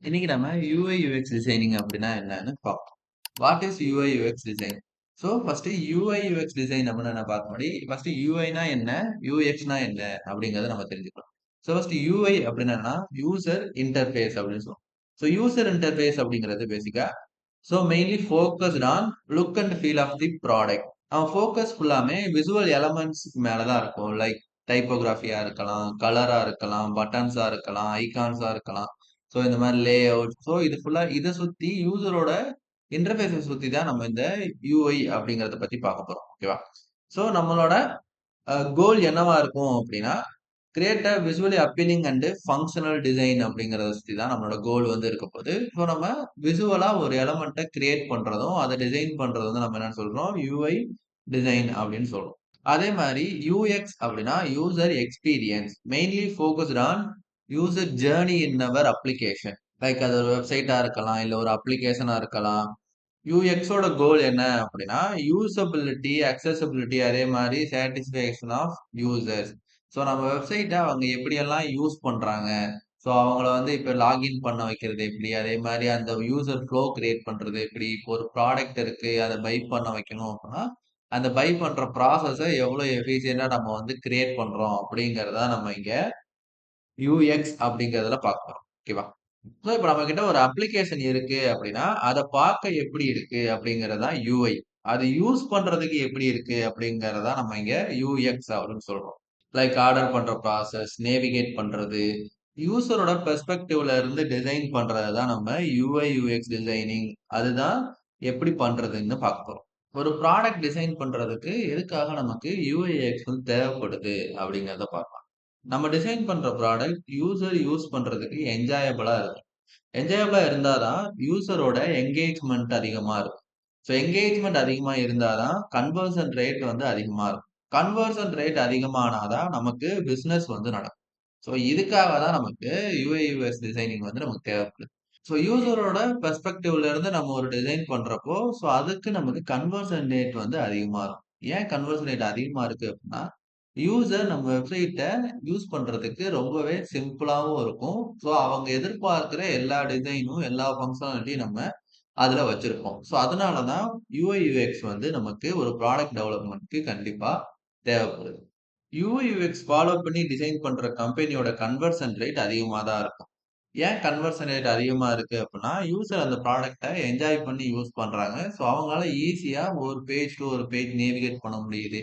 இன்னைக்கு நம்ம UI UX designing அப்படின்னா என்னன்னு பார்ப்போம். What is UI UX design? So first UI UX design அப்படின்னு என்ன பார்க்க முன்னாடி ஃபர்ஸ்ட் யூஐனா என்ன, யூஎக்ஸ்னா என்ன அப்படிங்கறத நம்ம தெரிஞ்சுக்கலாம். ஸோ ஃபர்ஸ்ட் யூஐ அப்படின்னா யூசர் இன்டர்ஃபேஸ் அப்படின்னு சொல்லுவோம். ஸோ யூசர் இன்டர்ஃபேஸ் அப்படிங்கிறது பேசிக்கா so mainly focused on look and feel of the product. அவன் ஃபோக்கஸ் ஃபுல்லாமே விசுவல் எலமெண்ட்ஸ்க்கு மேல தான் இருக்கும். லைக் டைப்போகிராஃபியா இருக்கலாம், கலரா இருக்கலாம், பட்டன்ஸா இருக்கலாம், ஐகான்ஸா இருக்கலாம். ஸோ இந்த மாதிரி லே அவுட். ஸோ இது ஃபுல்லா இதை சுத்தி யூசரோட இன்டர்ஃபேஸை சுத்தி தான் நம்ம இந்த யூஐ அப்படிங்கறத பத்தி பார்க்க போறோம். ஓகேவா? ஸோ நம்மளோட கோல் என்னவா இருக்கும் அப்படின்னா create a visually appealing and functional design அப்படிங்கறத சுத்தி தான் நம்மளோட கோல் வந்து இருக்க போகுது. ஸோ நம்ம விசுவலா ஒரு எலமெண்ட்டை கிரியேட் பண்றதும் அதை டிசைன் பண்றது வந்து நம்ம என்ன சொல்றோம், யூஐ டிசைன் அப்படின்னு சொல்றோம். அதே மாதிரி யூஎக்ஸ் அப்படின்னா user experience mainly focused on user journey in our application. Like அது ஒரு வெப்சைட்டா இருக்கலாம், இல்ல ஒரு அப்ளிகேஷனா இருக்கலாம். யூஎக்ஸோட கோல் என்ன அப்படின்னா யூசபிலிட்டி, அக்சசபிலிட்டி, அதே மாதிரி சாட்டிஸ்ஃபேக்ஷன் ஆஃப் யூசர்ஸ். ஸோ நம்ம வெப்சைட்டை அவங்க எப்படியெல்லாம் யூஸ் பண்றாங்க, ஸோ அவங்கள வந்து இப்போ லாகின் பண்ண வைக்கிறது எப்படி, அதே மாதிரி அந்த யூசர் ஃப்ளோ கிரியேட் பண்றது எப்படி, இப்போ ஒரு ப்ராடக்ட் இருக்கு அதை பை பண்ண வைக்கணும் அப்படின்னா அந்த பை பண்ற ப்ராசஸை எவ்வளவு எஃபிஷியண்டா நம்ம வந்து கிரியேட் பண்றோம் அப்படிங்கறத நம்ம இங்க யூஎக்ஸ் அப்படிங்கறதுல பார்க்கிறோம். ஓகேவா? ஸோ இப்ப நம்மகிட்ட ஒரு அப்ளிகேஷன் இருக்கு அப்படின்னா, அத பார்க்க எப்படி இருக்கு அப்படிங்கிறது தான் யூஐ. அது யூஸ் பண்றதுக்கு எப்படி இருக்கு அப்படிங்கிறத தான் நம்ம இங்க யூஎக்ஸ் அப்படின்னு சொல்றோம். லைக் ஆர்டர் பண்ற ப்ராசஸ், நேவிகேட் பண்றது, யூசரோட பெர்ஸ்பெக்டிவ்ல இருந்து டிசைன் பண்றது தான் நம்ம யூஐ யூஎக்ஸ் டிசைனிங். அதுதான் எப்படி பண்றதுன்னு பார்க்க போறோம். ஒரு ப்ராடக்ட் டிசைன் பண்றதுக்கு எதுக்காக நமக்கு யூஐ யூஎக்ஸ் வந்து தேவைப்படுது அப்படிங்கிறத பார்க்கலாம். நம்ம டிசைன் பண்ற ப்ராடக்ட் யூசர் யூஸ் பண்றதுக்கு என்ஜாயபிளா இருக்கும். என்ஜாயபிளா இருந்தாதான் யூசரோட என்கேஜ்மெண்ட் அதிகமா இருக்கும். ஸோ என்கேஜ்மெண்ட் அதிகமா இருந்தாதான் கன்வர்சன் ரேட் வந்து அதிகமா இருக்கும். கன்வர்சன் ரேட் அதிகமானாதான் நமக்கு பிசினஸ் வந்து நடக்கும். ஸோ இதுக்காக தான் நமக்கு யூஐ யூஎக்ஸ் டிசைனிங் வந்து நமக்கு தேவைப்படுது. ஸோ யூசரோட பெர்ஸ்பெக்டிவ்ல இருந்து நம்ம ஒரு டிசைன் பண்றப்போ ஸோ அதுக்கு நமக்கு கன்வர்சன் ரேட் வந்து அதிகமா இருக்கும். ஏன் கன்வர்சன் ரேட் அதிகமா இருக்கு அப்படின்னா யூசர் நம்ம வெப்சைட்ட யூஸ் பண்றதுக்கு ரொம்பவே சிம்பிளாவும் இருக்கும். ஸோ அவங்க எதிர்பார்க்கிற எல்லா டிசைனும், எல்லா ஃபங்ஷனாலிட்டியும் நம்ம அதுல வச்சிருப்போம். ஸோ அதனால தான் யூஐ, யூஎக்ஸ் வந்து நமக்கு ஒரு ப்ராடக்ட் டெவலப்மென்ட்க்கு கண்டிப்பா தேவைப்படுது. யூஐ, யூஎக்ஸ் ஃபாலோ பண்ணி டிசைன் பண்ற கம்பெனியோட கன்வர்ஷன் ரேட் அதிகமா தான் இருக்கும். ஏன் கன்வர்ஷன் ரேட் அதிகமா இருக்கு அப்படின்னா, யூசர் அந்த ப்ராடக்ட்ட என்ஜாய் பண்ணி யூஸ் பண்றாங்க. ஸோ அவங்களால ஈஸியா ஒரு பேஜ் டூ ஒரு பேஜ் நேவிகேட் பண்ண முடியுது.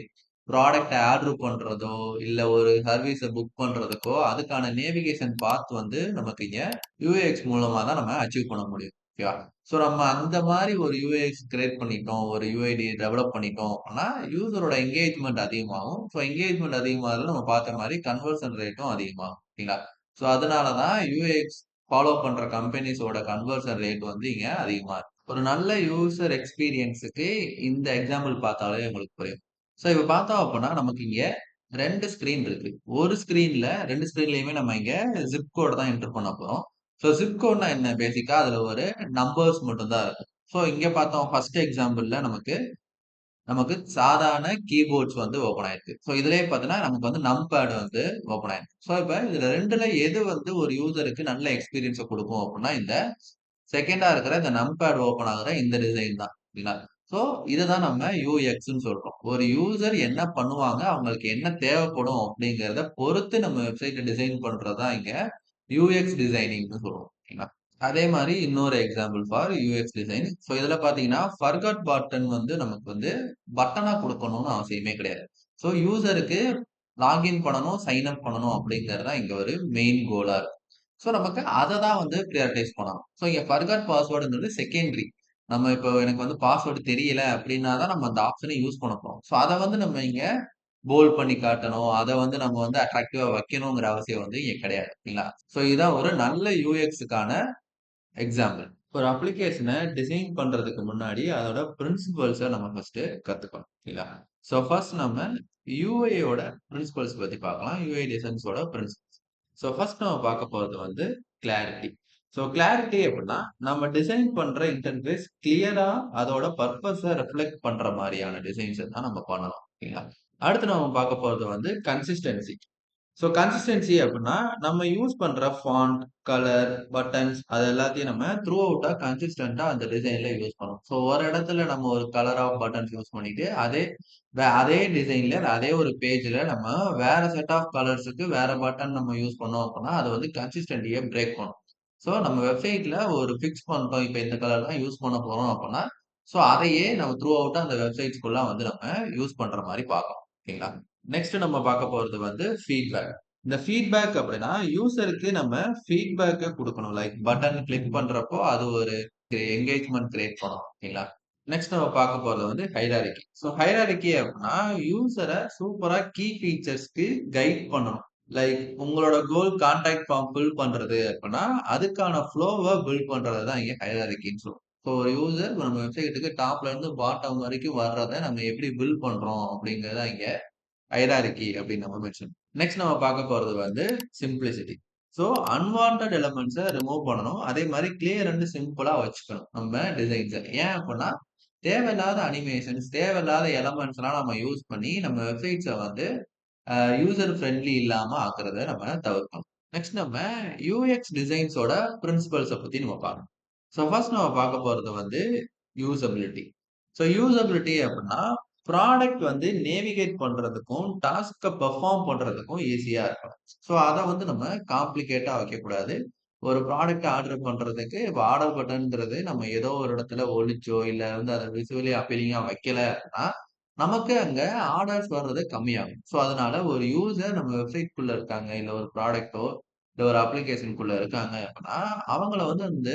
ப்ராடக்ட்ட ஆர்டர் பண்றதோ, இல்ல ஒரு சர்வீஸ புக் பண்றதுக்கோ, அதுக்கான நேவிகேஷன் பாத் வந்து நமக்கு இங்க யூஎக்ஸ் மூலமா தான் நம்ம அச்சீவ் பண்ண முடியும். ஓகேவா? ஸோ நம்ம அந்த மாரி ஒரு யூஎக்ஸ் கிரியேட் பண்ணிட்டோம். ஒரு யூஐடி டெவலப் பண்ணிட்டோம் அப்படின்னா, யூசரோட என்கேஜ்மென்ட் அதிகமாகும். ஸோ என்கேஜ்மென்ட் அதிகமாகுதுல நம்ம பார்த்த மாரி கன்வர்ஷன் ரேட்டும் அதிகமாகும். சரிங்களா? ஸோ அதனால தான் யூஎக்ஸ் ஃபாலோ பண்ற கம்பெனிஸோட கன்வர்ஷன் ரேட் வந்து இங்க அதிகமா இருக்கு. ஒரு நல்ல யூசர் எக்ஸ்பீரியன்ஸுக்கு இந்த எக்ஸாம்பிள் பார்த்தாலே உங்களுக்கு புரியும். ஸோ இப்ப பார்த்தோம் அப்படின்னா, நமக்கு இங்க 2 ஸ்க்ரீன் இருக்கு. ஒரு ஸ்க்ரீன்ல 2 ஸ்க்ரீன்லயுமே நம்ம இங்க ஜிப் கோட் தான் என்டர் பண்ண போறோம். ஸோ ஜிப் கோட்னா என்ன? பேசிக்கா அதுல ஒரு நம்பர்ஸ் மட்டும் தான் இருக்கும். ஸோ இங்க பார்த்தோம் ஃபர்ஸ்ட் எக்ஸாம்பிள்ல நமக்கு நமக்கு சாதாரண கீபோர்ட்ஸ் வந்து ஓப்பன் ஆயிருக்கு. ஸோ இதுலயே பார்த்தீங்கன்னா, நமக்கு வந்து நம்பேட் வந்து ஓப்பன் ஆயிருக்கு. ஸோ இப்ப இதுல 2ல எது வந்து ஒரு யூசருக்கு நல்ல எக்ஸ்பீரியன்ஸ குடுக்கும் அப்படின்னா, இந்த செகண்டா இருக்கிற இந்த நம்பேட் ஓப்பன் ஆகுற இந்த டிசைன் தான். சரிங்களா? ஸோ இததான் நம்ம யூஎக்ஸ்ன்னு சொல்றோம். ஒரு யூசர் என்ன பண்ணுவாங்க, அவங்களுக்கு என்ன தேவைப்படும் அப்படிங்கிறத பொறுத்து நம்ம வெப்சைட்ட டிசைன் பண்றது தான் இங்க யூஎக்ஸ் டிசைனிங்ன்னு சொல்றோம். சரிங்களா? அதே மாரி இன்னொரு example for UX design. So இதுல பார்த்தீங்கன்னா, ஃபர்காட் பட்டன் வந்து நமக்கு வந்து பட்டனா குடுக்கணும்னு அவசியமே கிடையாது. ஸோ யூசருக்கு லாகின் பண்ணணும், சைன் அப் பண்ணணும் அப்படிங்கிறது தான் இங்க ஒரு மெயின் கோலா இருக்கும். ஸோ நமக்கு அத தான் வந்து பிரியரிடைஸ் பண்ணணும். ஸோ இங்க ஃபர்காட் பாஸ்வேர்ட்ங்கிறது செகண்டரி. நம்ம இப்போ எனக்கு வந்து பாஸ்வேர்ட் தெரியல அப்படின்னா தான் நம்ம அந்த ஆப்ஷன யூஸ் பண்ண போறோம். ஸோ அத வந்து நம்ம இங்க போல்ட் பண்ணி காட்டணும். அத வந்து நம்ம வந்து அட்ராக்டிவா வைக்கணுங்கிற அவசியம் வந்து இங்க கிடையாது. சரிங்களா? ஸோ இதுதான் ஒரு நல்ல யூஎக்ஸ்க்கான எக்ஸாம்பிள். ஒரு அப்ளிகேஷன டிசைன் பண்றதுக்கு முன்னாடி அதோட பிரின்சிபல்ஸ நம்ம ஃபர்ஸ்ட் கத்துக்கணும். சரிங்களா? ஸோ ஃபர்ஸ்ட் நம்ம யூஐ யோட பிரின்சிபல்ஸ் பத்தி பார்க்கலாம். யூஐ டிசைன்ஸோட பிரின்சிபல்ஸ். ஸோ ஃபர்ஸ்ட் நம்ம பார்க்க போறது வந்து கிளாரிட்டி. ஸோ கிளாரிட்டி அப்படின்னா, நம்ம டிசைன் பண்ற இன்டர்ஃபேஸ் கிளியரா அதோட பர்ப்பஸ ரிஃப்ளெக்ட் பண்ற மாரியான டிசைன்ஸ தான் நம்ம பண்ணணும். சரிங்களா? அடுத்து நம்ம பார்க்க போறது வந்து கன்சிஸ்டென்சி. ஸோ கன்சிஸ்டன்சி அப்படின்னா நம்ம யூஸ் பண்ற ஃபாண்ட், கலர், பட்டன்ஸ் அது எல்லாத்தையும் நம்ம த்ரூ அவுட்டா கன்சிஸ்டன்ட்டா அந்த டிசைன்ல யூஸ் பண்ணணும். ஸோ ஒரு இடத்துல நம்ம ஒரு கலர் ஆஃப் பட்டன்ஸ் யூஸ் பண்ணிட்டு, அதே டிசைன்ல அதே ஒரு பேஜ்ல நம்ம வேற செட் ஆஃப் கலர்ஸுக்கு வேற பட்டன் நம்ம யூஸ் பண்ணோம் அப்படின்னா, அது வந்து கன்சிஸ்டன்டிய பிரேக் பண்ணும். ஸோ நம்ம வெப்சைட்ல ஒரு ஃபிக்ஸ் பண்ணிட்டோம். இப்ப இந்த கலர் தான் யூஸ் பண்ண போறோம் அப்படின்னா, ஸோ அதையே நம்ம த்ரூ அவுட்டா அந்த வெப்சைட்ஸ்குள்ள வந்து நம்ம யூஸ் பண்ற மாரி பார்க்கணும். ஓகேங்களா? நெக்ஸ்ட் நம்ம பார்க்க போறது வந்து ஃபீட்பேக். இந்த ஃபீட்பேக் அப்படின்னா, யூசருக்கு நம்ம ஃபீட்பேக்க குடுக்கணும். லைக் பட்டன் கிளிக் பண்றப்போ, அது ஒரு என்கேஜ்மென்ட் கிரியேட் பண்ணும். ஓகேங்களா? நெக்ஸ்ட் நம்ம பார்க்க போறது வந்து ஹைரார்கி. ஸோ ஹைரார்கி அப்படின்னா, யூசர சூப்பரா கீ ஃபீச்சர்ஸ்க்கு கைட் பண்ணணும். லைக் உங்களோட கோல் கான்டாக்ட் ஃபார்ம் ஃபில் பண்றது அப்படின்னா, அதுக்கான ஃப்ளோவ பில்ட் பண்றது தான் இங்க ஹைரார்கின்னு சொல்லுவோம். ஸோ ஒரு யூசர் நம்ம வெப்சைட்டுக்கு டாப்ல இருந்து பாட்டம் வரைக்கும் வர்றத நம்ம எப்படி பில்ட் பண்றோம் அப்படிங்கிறது தான் இங்க ஹைரார்கி அப்படின்னு நம்ம மென்ஷன். நெக்ஸ்ட் நம்ம பார்க்க போறது வந்து சிம்ப்ளிசிட்டி. ஸோ அன்வான்டட் எலிமெண்ட்ஸ ரிமூவ் பண்ணணும். அதே மாரி கிளியர் அண்ட் சிம்பிளா வச்சுக்கணும் நம்ம டிசைன்ஸ. ஏன் அப்படின்னா, தேவையில்லாத அனிமேஷன்ஸ், தேவையில்லாத எலமெண்ட்ஸ்லாம் நம்ம யூஸ் பண்ணி நம்ம வெப்சைட்ஸ வந்து யூசர் ஃப்ரெண்ட்லி இல்லாம ஆக்குறத நம்ம தவிர்க்கணும். நெக்ஸ்ட் நம்ம யூஎக்ஸ் டிசைன்ஸோட பிரின்சிபல்ஸ பத்தி நம்ம பார்க்கணும். ஸோ ஃபர்ஸ்ட் நம்ம பார்க்க போறது வந்து யூசபிலிட்டி. ஸோ யூசபிலிட்டி அப்படின்னா, ப்ராடக்ட் வந்து நேவிகேட் பண்றதுக்கும், டாஸ்க்க பெர்ஃபார்ம் பண்றதுக்கும் ஈஸியா இருக்கணும். ஸோ அத வந்து நம்ம காம்ப்ளிகேட்டா வைக்கக்கூடாது. ஒரு ப்ராடக்ட் ஆர்டர் பண்றதுக்கு இப்ப ஆர்டர் பட்டன்ங்கிறது நம்ம ஏதோ ஒரு இடத்துல ஒளிச்சோ, இல்ல வந்து அத விசுவலி அப்பீலிங்கா வைக்கல அப்படின்னா, நமக்கு அங்க ஆர்டர்ஸ் வர்றது கம்மியாகும். ஸோ அதனால ஒரு யூசர் நம்ம வெப்சைட்குள்ள இருக்காங்க, இல்ல ஒரு ப்ராடக்ட்டோ, இல்ல ஒரு அப்ளிகேஷனுக்குள்ள இருக்காங்க அப்படின்னா, அவங்கள வந்து அந்த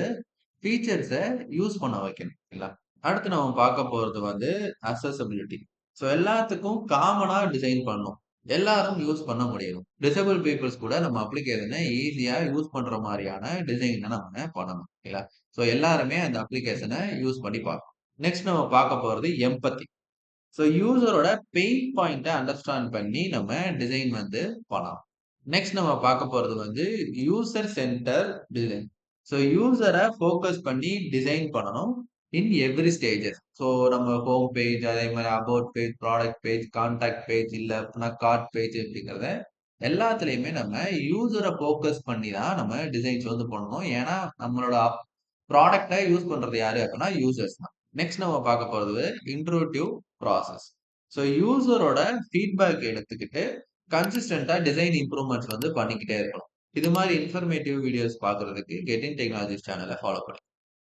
ஃபீச்சர்ஸ யூஸ் பண்ண வைக்கணும். இல்லைங்களா? அடுத்து நம்ம பார்க்க போறது வந்து அக்சஸபிலிட்டி. ஸோ எல்லாத்துக்கும் காமனா டிசைன் பண்ணணும். எல்லாரும் யூஸ் பண்ண முடியணும். டிசேபிள் பீப்பிள்ஸ் கூட நம்ம அப்ளிகேஷன ஈஸியா யூஸ் பண்ற மாரியான டிசைன் நம்ம பண்ணணும். இல்லைங்களா? ஸோ எல்லாருமே அந்த அப்ளிகேஷன யூஸ் பண்ணி பார்க்கணும். நெக்ஸ்ட் நம்ம பார்க்க போறது எம்பத்தி. ஸோ யூசரோட பெயின் பாயிண்ட்ட அண்டர்ஸ்டாண்ட் பண்ணி நம்ம டிசைன் வந்து பண்ணலாம். நெக்ஸ்ட் நம்ம பார்க்க போறது வந்து யூசர் சென்டர் டிசைன். ஸோ யூசர ஃபோக்கஸ் பண்ணி டிசைன் பண்ணணும் இன் எவ்ரி ஸ்டேஜஸ். ஸோ நம்ம ஹோம் பேஜ், அதே மாரி about page, product page, contact page இல்ல அப்படின்னா கார்ட் பேஜ் அப்படிங்கிறத எல்லாத்துலயுமே நம்ம யூசர ஃபோக்கஸ் பண்ணி தான் நம்ம டிசைன்ஸ் வந்து பண்ணணும். ஏன்னா நம்மளோட ப்ராடக்ட்ட யூஸ் பண்றது யாரு அப்படின்னா யூசர்ஸ் தான். நெக்ஸ்ட் நம்ம பார்க்க போறது இன்ட்ரோடிவ் ப்ராசஸ். ஸோ யூசரோட ஃபீட்பேக் எடுத்துக்கிட்டு கன்சிஸ்டன்ட்டா டிசைன் இம்ப்ரூவ்மெண்ட்ஸ் வந்து பண்ணிக்கிட்டே இருக்கணும். இது மாரி இன்ஃபர்மேட்டிவ் வீடியோஸ் பார்க்கறதுக்கு கெட்டிங் டெக்னாலஜிஸ் சேனல ஃபாலோ பண்ணுங்க.